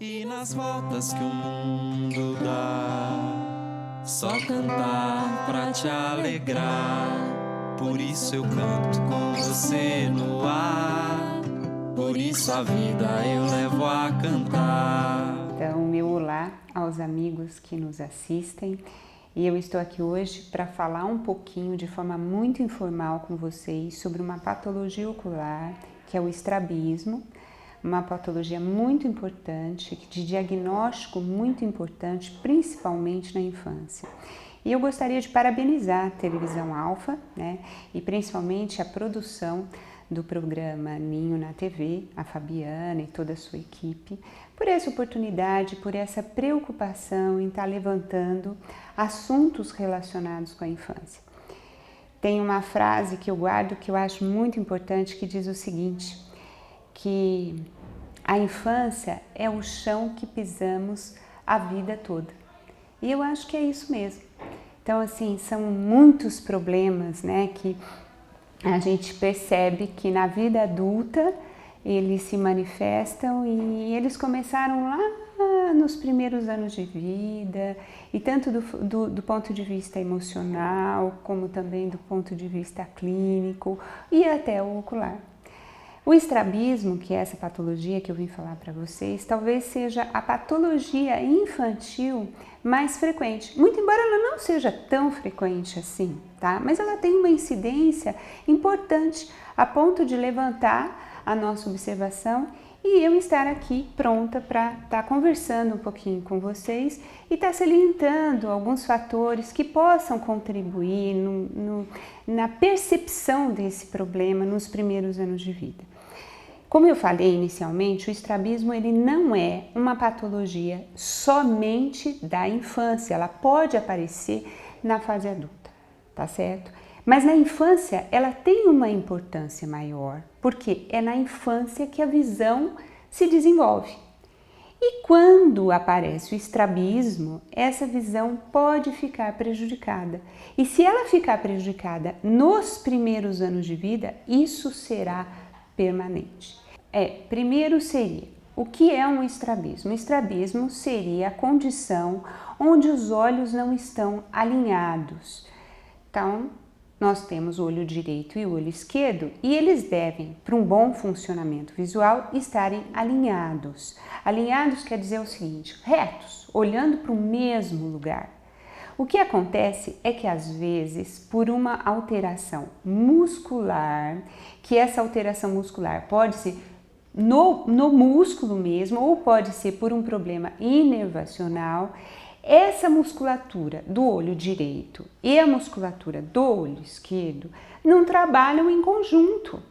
E nas voltas que o mundo dá, só cantar pra te alegrar. Por isso eu canto com você no ar, por isso a vida eu levo a cantar. Então, meu olá aos amigos que nos assistem. E eu estou aqui hoje para falar um pouquinho de forma muito informal com vocês sobre uma patologia ocular, que é o estrabismo, uma patologia muito importante, de diagnóstico muito importante, principalmente na infância. E eu gostaria de parabenizar a Televisão Alfa, e principalmente a produção do programa Ninho na TV, a Fabiana e toda a sua equipe, por essa oportunidade, por essa preocupação em estar levantando assuntos relacionados com a infância. Tem uma frase que eu guardo que eu acho muito importante que diz o seguinte, que a infância é o chão que pisamos a vida toda. E eu acho que é isso mesmo. Então, assim, são muitos problemas, que a gente percebe que na vida adulta eles se manifestam e eles começaram lá nos primeiros anos de vida, e tanto do ponto de vista emocional, como também do ponto de vista clínico e até o ocular. O estrabismo, que é essa patologia que eu vim falar para vocês, talvez seja a patologia infantil mais frequente, muito embora ela não seja tão frequente assim, tá? Mas ela tem uma incidência importante a ponto de levantar a nossa observação e eu estar aqui pronta para estar conversando um pouquinho com vocês e estar salientando alguns fatores que possam contribuir na percepção desse problema nos primeiros anos de vida. Como eu falei inicialmente, o estrabismo ele não é uma patologia somente da infância, ela pode aparecer na fase adulta, tá certo? Mas na infância ela tem uma importância maior, porque é na infância que a visão se desenvolve. E quando aparece o estrabismo, essa visão pode ficar prejudicada. E se ela ficar prejudicada nos primeiros anos de vida, isso será permanente. Primeiro seria, o que é um estrabismo? O estrabismo seria a condição onde os olhos não estão alinhados. Então, nós temos o olho direito e o olho esquerdo e eles devem, para um bom funcionamento visual, estarem alinhados. Alinhados quer dizer o seguinte, retos, olhando para o mesmo lugar. O que acontece é que às vezes, por uma alteração muscular, que essa alteração muscular pode ser no músculo mesmo ou pode ser por um problema inervacional, essa musculatura do olho direito e a musculatura do olho esquerdo não trabalham em conjunto.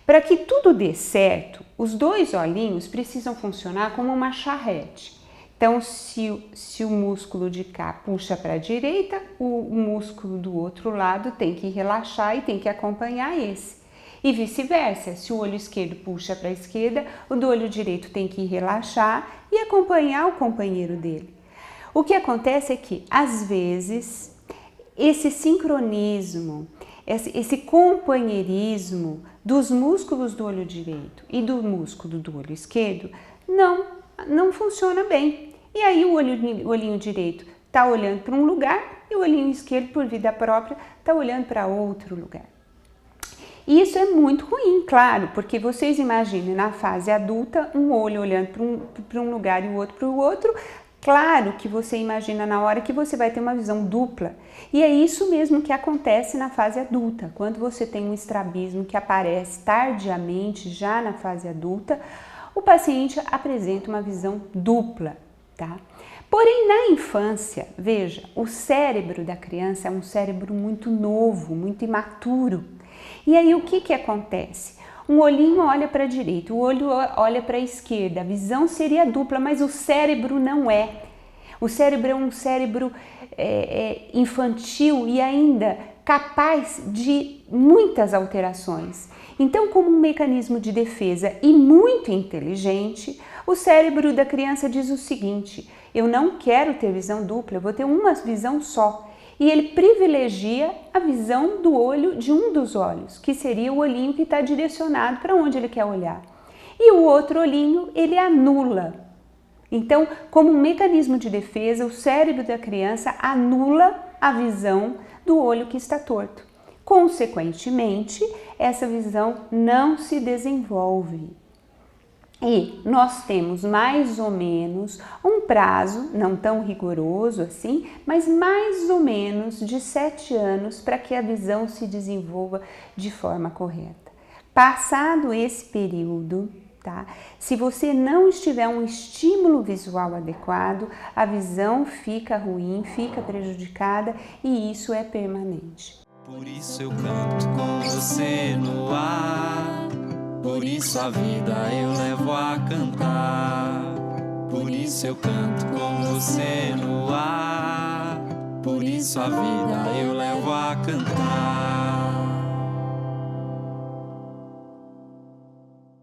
Para que tudo dê certo, os dois olhinhos precisam funcionar como uma charrete. Então, se o músculo de cá puxa para a direita, o músculo do outro lado tem que relaxar e tem que acompanhar esse. E vice-versa, se o olho esquerdo puxa para a esquerda, o do olho direito tem que relaxar e acompanhar o companheiro dele. O que acontece é que, às vezes, esse sincronismo, esse companheirismo dos músculos do olho direito e do músculo do olho esquerdo não funciona bem. E aí o olhinho direito está olhando para um lugar e o olhinho esquerdo, por vida própria, está olhando para outro lugar. E isso é muito ruim, claro, porque vocês imaginem na fase adulta um olho olhando para um lugar e o outro para o outro. Claro que você imagina na hora que você vai ter uma visão dupla. E é isso mesmo que acontece na fase adulta. Quando você tem um estrabismo que aparece tardiamente, já na fase adulta, o paciente apresenta uma visão dupla, tá? Porém, na infância, veja, o cérebro da criança é um cérebro muito novo, muito imaturo. E aí o que acontece? Um olhinho olha para a direita, o olho olha para a esquerda, a visão seria dupla, mas o cérebro não é. O cérebro é um cérebro infantil e ainda capaz de muitas alterações. Então, como um mecanismo de defesa e muito inteligente, o cérebro da criança diz o seguinte, eu não quero ter visão dupla, eu vou ter uma visão só. E ele privilegia a visão do olho de um dos olhos, que seria o olhinho que está direcionado para onde ele quer olhar. E o outro olhinho, ele anula Então, como um mecanismo de defesa, o cérebro da criança anula a visão do olho que está torto. Consequentemente, essa visão não se desenvolve. E nós temos mais ou menos um prazo, não tão rigoroso assim, mas mais ou menos de 7 anos para que a visão se desenvolva de forma correta. Passado esse período, tá? Se você não estiver um estímulo visual adequado, a visão fica ruim, fica prejudicada e isso é permanente. Por isso eu canto com você no ar. Por isso a vida eu levo a cantar. Por isso eu canto com você no ar. Por isso a vida eu levo a cantar.